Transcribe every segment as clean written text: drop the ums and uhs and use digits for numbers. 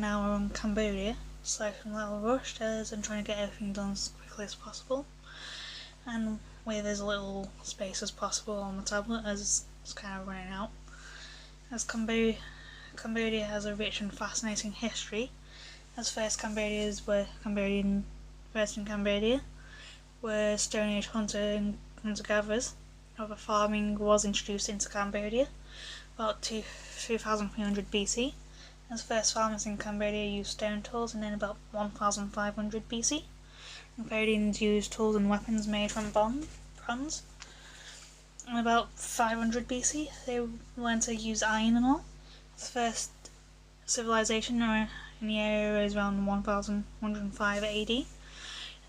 hour on Cambodia, so I'm a little rushed as I'm trying to get everything done as quickly as possible, and with as little space as possible on the tablet as it's kind of running out. As Cambodia has a rich and fascinating history, as first in Cambodia were Stone Age hunter-gatherers. However, farming was introduced into Cambodia about 2300 BC, as first farmers in Cambodia used stone tools, and then about 1500 BC, Cambodians used tools and weapons made from bronze. In about 500 BC, they learned to use iron and all. The first civilization in the area is around 1105 AD, in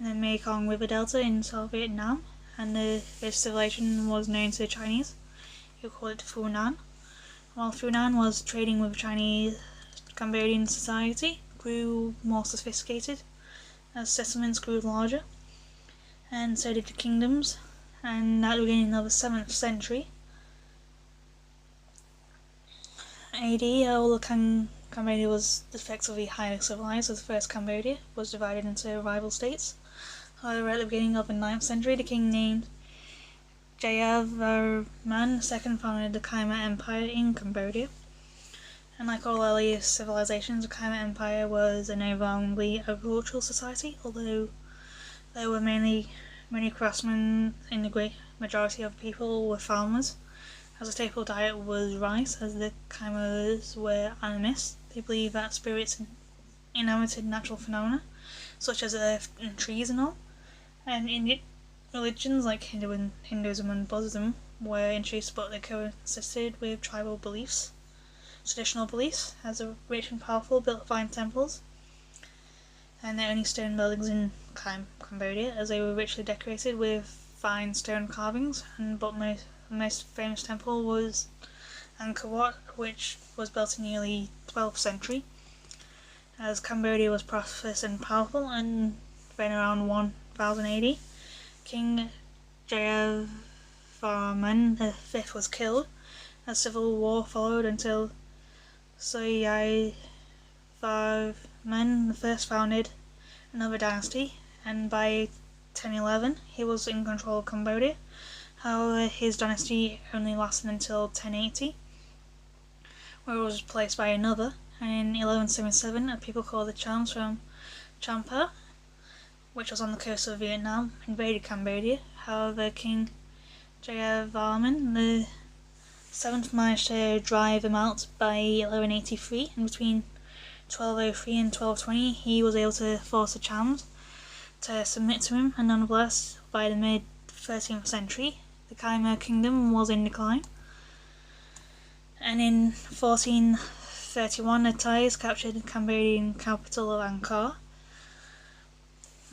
the Mekong River Delta in South Vietnam, and this civilization was known to the Chinese, who called it Funan. While Funan was trading with Chinese, Cambodian society grew more sophisticated as settlements grew larger, and so did the kingdoms. And at the beginning of the 7th century AD, all Cambodia was effectively highly civilized, as the first Cambodia was divided into rival states. However, at the beginning of the 9th century, the king named Jayavarman II founded the Khmer Empire in Cambodia. And like all earlier civilizations, the Khmer Empire was an overwhelmingly agricultural society, although there were many craftsmen, and the great majority of people were farmers. As a staple diet was rice, as the Khmers were animists. They believed that spirits inhabited natural phenomena, such as earth and trees and all. And Indian religions like Hinduism and Buddhism were introduced, but they coexisted with tribal beliefs. Traditional beliefs, as a rich and powerful, built fine temples, and the only stone buildings in Cambodia, as they were richly decorated with fine stone carvings. But the most famous temple was Angkor Wat, which was built in the early 12th century, as Cambodia was prosperous and powerful. And then around 1000 AD, King Jayavarman V was killed. A civil war followed until Jayavarman I founded another dynasty, and by 1011 he was in control of Cambodia. However, his dynasty only lasted until 1080, where it was replaced by another, and in 1177 a people called the Chams from Champa, which was on the coast of Vietnam, invaded Cambodia. However, King Jayavarman the Seventh managed to drive him out by 1183, and between 1203 and 1220 he was able to force the Chams to submit to him, and nonetheless, by the mid-13th century, the Khmer kingdom was in decline. And in 1431 the Thais captured the Cambodian capital of Angkor,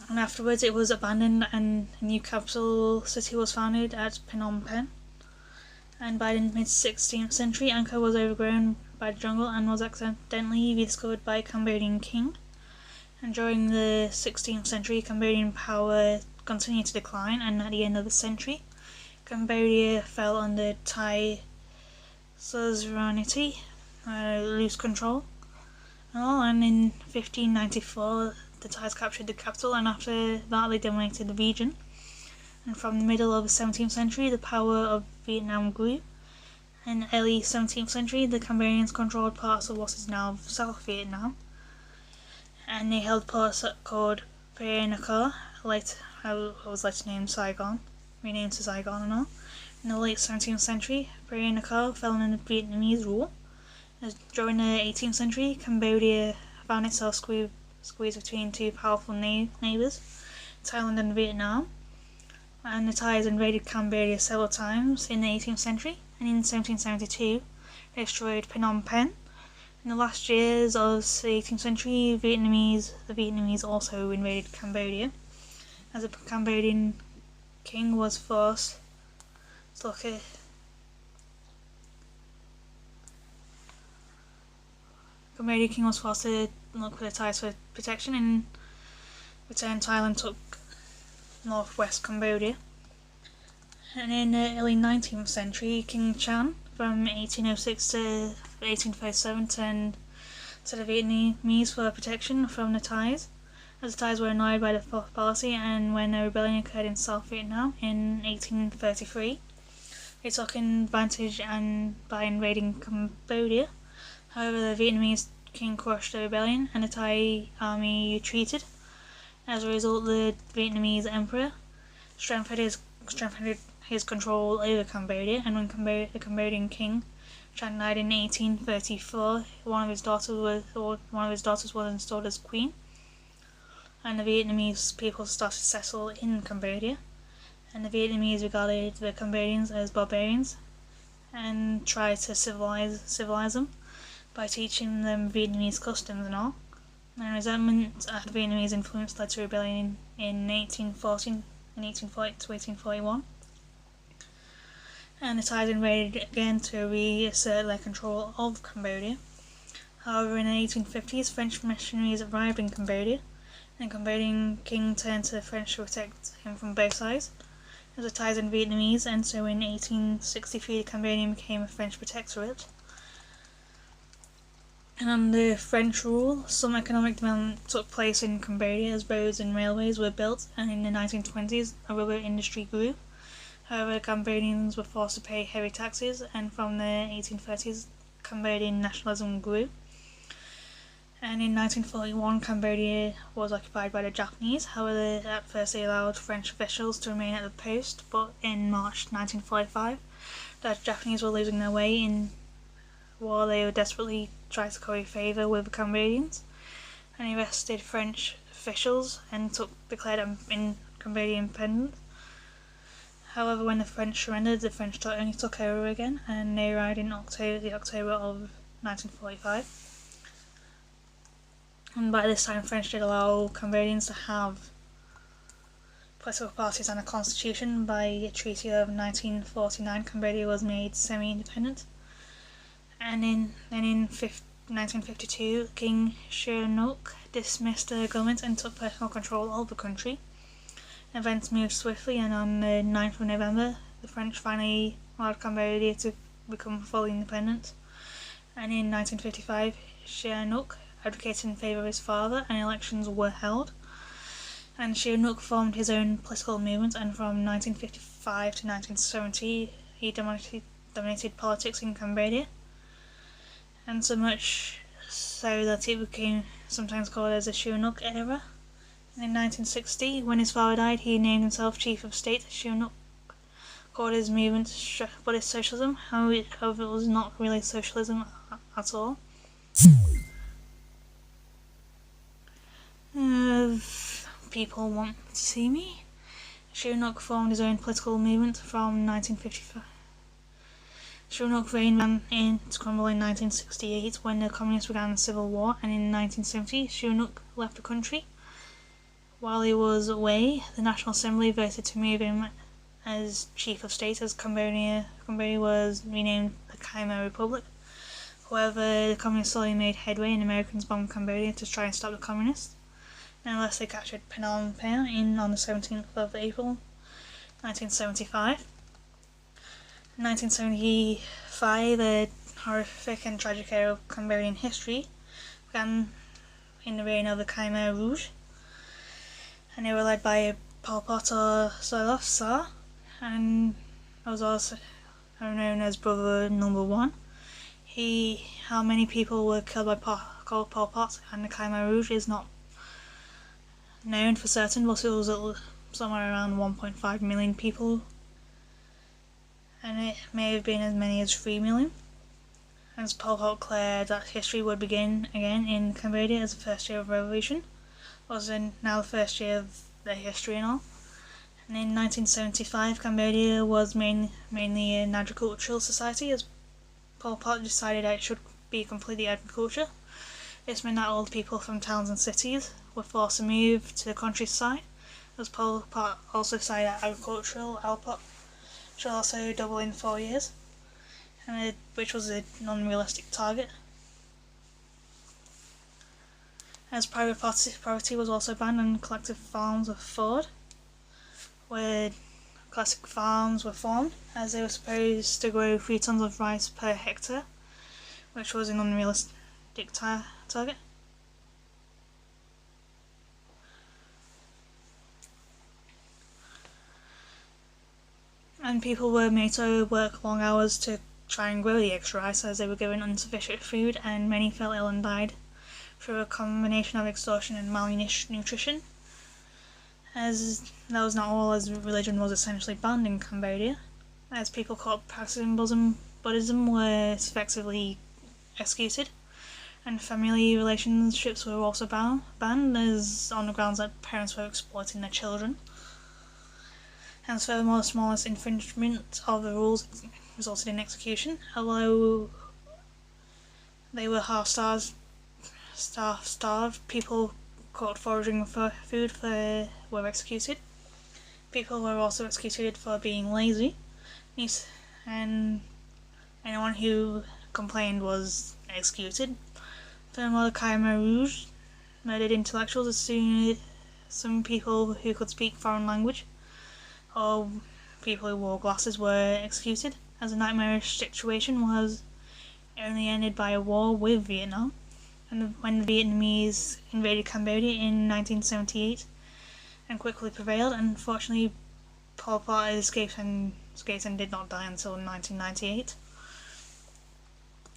and afterwards it was abandoned and a new capital city was founded at Phnom Penh. And by the mid-16th century, Angkor was overgrown by the jungle and was accidentally rediscovered by a Cambodian king. And during the 16th century, Cambodian power continued to decline, and at the end of the century, Cambodia fell under Thai suzerainty, loose control and all. And in 1594, the Thais captured the capital, and after that they dominated the region. And from the middle of the 17th century, the power of Vietnam grew. In the early 17th century, the Cambodians controlled parts of what is now South Vietnam, and they held ports called Peranacar, was later named Saigon, renamed to Saigon and all. In the late 17th century, Peranacar fell under Vietnamese rule. During the 18th century, Cambodia found itself squeezed between two powerful neighbours, Thailand and Vietnam. And the Thais invaded Cambodia several times in the 18th century, and in 1772 they destroyed Phnom Penh. In the last years of the 18th century, the Vietnamese also invaded Cambodia, as the Cambodian king was forced to look for the Thais for protection. In return, Thailand took northwest Cambodia. And in the early 19th century, King Chan, from 1806 to 1837, turned to the Vietnamese for protection from the Thais, as the Thais were annoyed by the policy, and when a rebellion occurred in South Vietnam in 1833, they took advantage by invading Cambodia. However, the Vietnamese king crushed the rebellion and the Thai army retreated. As a result, the Vietnamese emperor strengthened his control over Cambodia, and when the Cambodian king Chiang died in 1834, one of his daughters was installed as queen, and the Vietnamese people started to settle in Cambodia, and the Vietnamese regarded the Cambodians as barbarians and tried to civilize them by teaching them Vietnamese customs and all. And resentment at the Vietnamese influence led to rebellion in 1840 to 1841. And the Thais invaded again to reassert their control of Cambodia. However, in the 1850s, French missionaries arrived in Cambodia, and the Cambodian king turned to the French to protect him from both sides, as the Thais and Vietnamese, and so in 1863 the Cambodian became a French protectorate. And under French rule, some economic development took place in Cambodia as roads and railways were built, and in the 1920s a rubber industry grew. However, Cambodians were forced to pay heavy taxes, and from the 1830s Cambodian nationalism grew. And in 1941 Cambodia was occupied by the Japanese. However, at first they allowed French officials to remain at the post, but in March 1945 the Japanese were losing their way while they were desperately trying to curry favour with the Cambodians, and arrested French officials and declared Cambodia independent. However, when the French surrendered, the French only took over again, and they arrived in October of 1945. And by this time, French did allow Cambodians to have political parties and a constitution. By a treaty of 1949, Cambodia was made semi-independent. And in 1952, King Sihanouk dismissed the government and took personal control of the country. Events moved swiftly, and on the 9th of November, the French finally allowed Cambodia to become fully independent. And in 1955, Sihanouk advocated in favour of his father, and elections were held. And Sihanouk formed his own political movement, and from 1955 to 1970, he dominated politics in Cambodia. And so much so that it became sometimes called as the Sihanouk era. And in 1960, when his father died, he named himself Chief of State. Sihanouk called his movement Buddhist socialism, however it was not really socialism at all. People want to see me. Sihanouk formed his own political movement from 1955. Sihanouk's reign began to crumble in 1968 when the communists began the civil war, and in 1970 Sihanouk left the country. While he was away, the National Assembly voted to move him as Chief of State, as Cambodia was renamed the Khmer Republic. However, the communists slowly made headway, and Americans bombed Cambodia to try and stop the communists. Nonetheless, they captured Phnom Penh on the 17th of April 1975. In 1975, the horrific and tragic era of Cambodian history began in the reign of the Khmer Rouge, and they were led by Pol Pot or Soloth Sar, and was also known as Brother Number One. How many people were killed by Pol Pot and the Khmer Rouge is not known for certain, but it was somewhere around 1.5 million people, and it may have been as many as 3 million. As Pol Pot declared that history would begin again in Cambodia as the first year of revolution, was now the first year of their history and all. And in 1975, Cambodia was mainly an agricultural society, as Pol Pot decided that it should be completely agriculture. This meant that all the people from towns and cities were forced to move to the countryside, as Pol Pot also decided that agricultural output should also double in 4 years, which was a non-realistic target. As private property was also banned, and collective farms were formed, where classic farms were formed, as they were supposed to grow 3 tons of rice per hectare, which was an unrealistic target. And people were made to work long hours to try and grow the extra rice, as they were given insufficient food, and many fell ill and died through a combination of exhaustion and malnutrition. As that was not all, as religion was essentially banned in Cambodia, as people caught practicing Buddhism were effectively executed, and family relationships were also banned, as on the grounds that parents were exploiting their children. And furthermore, the smallest infringement of the rules resulted in execution, although they were half-starved. People caught foraging for food were executed. People were also executed for being lazy, and anyone who complained was executed. Furthermore, the Khmer Rouge murdered intellectuals as soon as some people who could speak foreign language or people who wore glasses were executed, as a nightmarish situation was only ended by a war with Vietnam. And when the Vietnamese invaded Cambodia in 1978 and quickly prevailed, unfortunately Pol Pot escaped and did not die until 1998.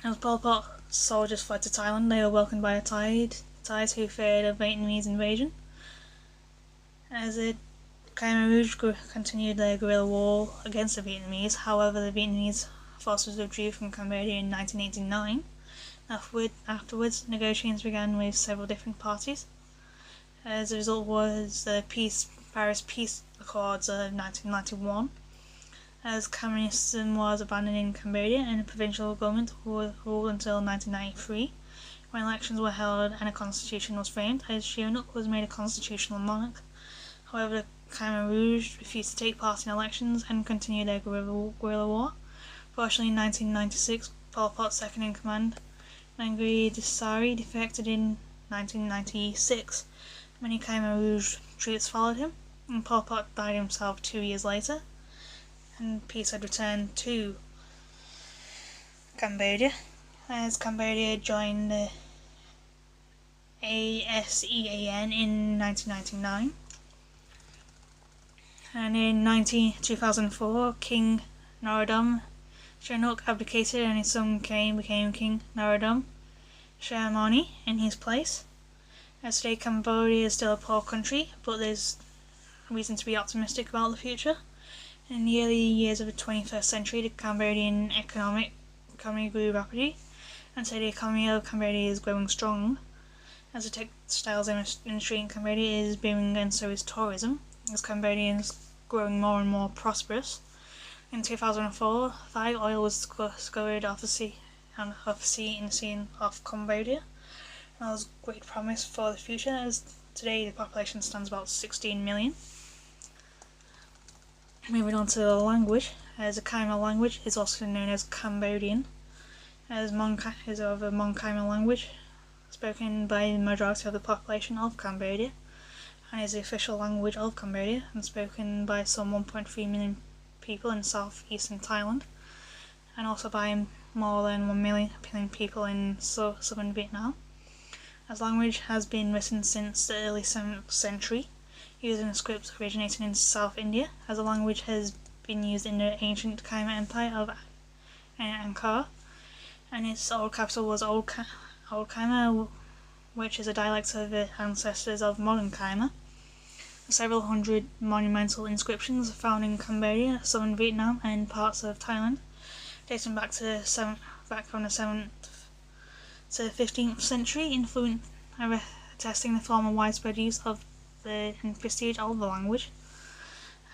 As Pol Pot soldiers fled to Thailand, they were welcomed by a Thais who feared a Vietnamese invasion. As the Khmer Rouge continued their guerrilla war against the Vietnamese, however the Vietnamese forces withdrew from Cambodia in 1989. Afterwards, negotiations began with several different parties. As a result was the Paris Peace Accords of 1991, as communism was abandoned in Cambodia and the provincial government ruled until 1993, when elections were held and a constitution was framed, as Sihanouk was made a constitutional monarch. However, the Khmer Rouge refused to take part in elections and continued their guerrilla war. Fortunately, in 1996, Pol Pot's second-in-command, Ngri Desari, defected in 1996. Many Khmer Rouge troops followed him, and Pol Pot died himself 2 years later, and peace had returned to Cambodia, as Cambodia joined the ASEAN in 1999. And in 2004, King Norodom Sihanouk abdicated and his son became King Norodom Sihamoni in his place. As today, Cambodia is still a poor country, but there's reason to be optimistic about the future. In the early years of the 21st century, the Cambodian economy grew rapidly, and today the economy of Cambodia is growing strong, as the textiles industry in Cambodia is booming, and so is tourism, as Cambodia is growing more and more prosperous. In 2004, Thai oil was discovered off the sea in the sea off Cambodia, and that was great promise for the future, as today the population stands about 16 million. Moving on to the language, as the Khmer language is also known as Cambodian, as is of a Mon Khmer language spoken by the majority of the population of Cambodia, and is the official language of Cambodia and spoken by some 1.3 million people in southeastern Thailand, and also by more than 1 million people in southern Vietnam. As language has been written since the early 7th century, using a script originating in South India, as a language has been used in the ancient Khmer Empire of Angkor, and its old capital was Old Khmer, which is a dialect of the ancestors of modern Khmer. Several hundred monumental inscriptions are found in Cambodia, southern Vietnam, and parts of Thailand, dating back from the 7th to the 15th century, attesting the form and widespread use of and prestige of the language,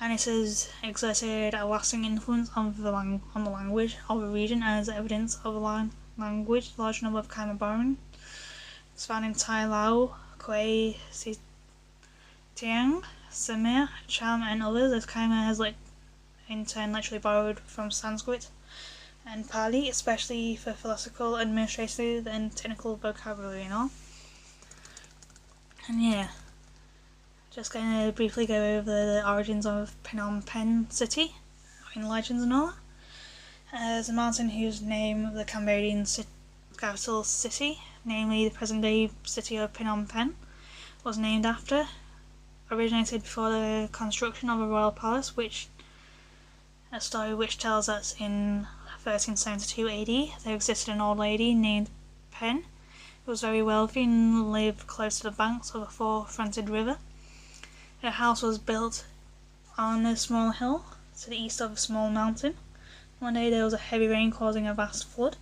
and it has exerted a lasting influence on the language of the region, as evidence of the language. Large number of Khmer borrowings is found in Thai, Lao, Khoi, Tiang, Samir, Cham, and others, as Khmer has in turn literally borrowed from Sanskrit and Pali, especially for philosophical, administrative, and technical vocabulary and all. And yeah, just going to briefly go over the origins of Phnom Penh city in legends and all that. As a mountain whose name the Cambodian capital city, namely the present-day city of Phnom Penh, was named after. Originated before the construction of a royal palace, a story which tells us in 1372 AD there existed an old lady named Pen who was very wealthy and lived close to the banks of a four-fronted river. Her house was built on a small hill to the east of a small mountain. One day there was a heavy rain causing a vast flood.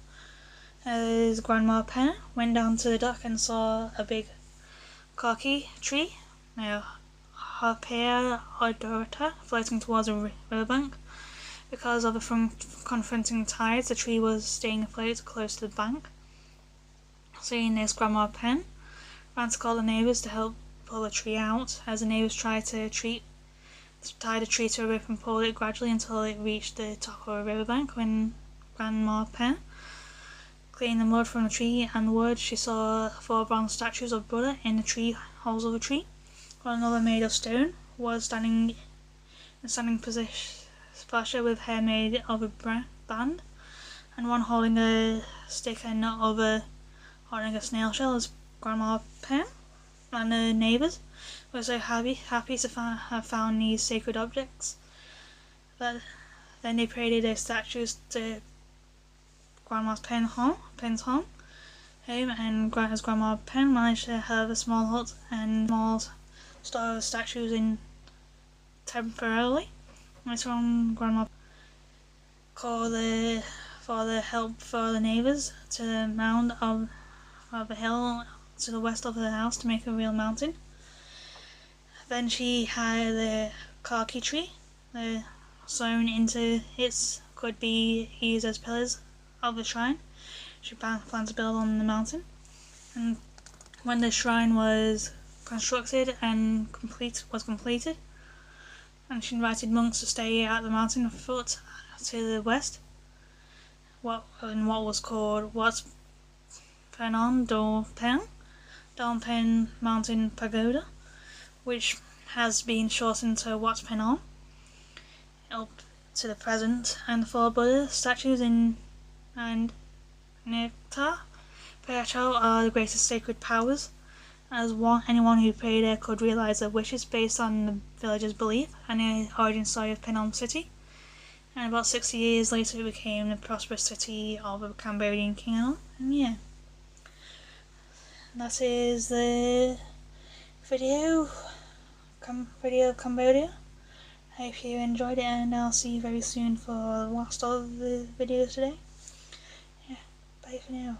His grandma Pen went down to the dock and saw a big kaki tree, Harpea odorata, floating towards a riverbank. Because of the confronting tides, the tree was staying afloat close to the bank. Seeing this, Grandma Pen ran to call the neighbours to help pull the tree out. As the neighbours tried to tie the tree to a rope and pull it gradually until it reached the top of a riverbank. When Grandma Pen cleaned the mud from the tree and the wood, she saw 4 bronze statues of Buddha in the tree holes of the tree, while another made of stone was standing in standing posture with hair made of a band, and one holding a stick and other holding a snail shell. As Grandma Pen and the neighbours were so happy to have found these sacred objects that then they paraded their statues to Grandma Pen's home, and as Grandma Pen managed to have a small hut and small store of statues in temporarily. Later on, Grandma called for the help for the neighbours to the mound of a hill to the west of the house to make a real mountain. Then she had the kaki tree sewn into it could be used as pillars of the shrine she planned to build on the mountain. And when the shrine was constructed and was completed, and she invited monks to stay at the mountain foot to the west, what was called Wat Phanom Dom Pen Mountain Pagoda, which has been shortened to Wat Phanom up to the present, and the 4 Buddha statues and Nectar Pacho are the greatest sacred powers, as anyone who prayed there could realise their wishes based on the villagers' belief and the origin story of Phnom City. And about 60 years later it became the prosperous city of a Cambodian kingdom. And yeah, that is the video of Cambodia. I hope you enjoyed it, and I'll see you very soon for the last of the videos today. Yeah, bye for now.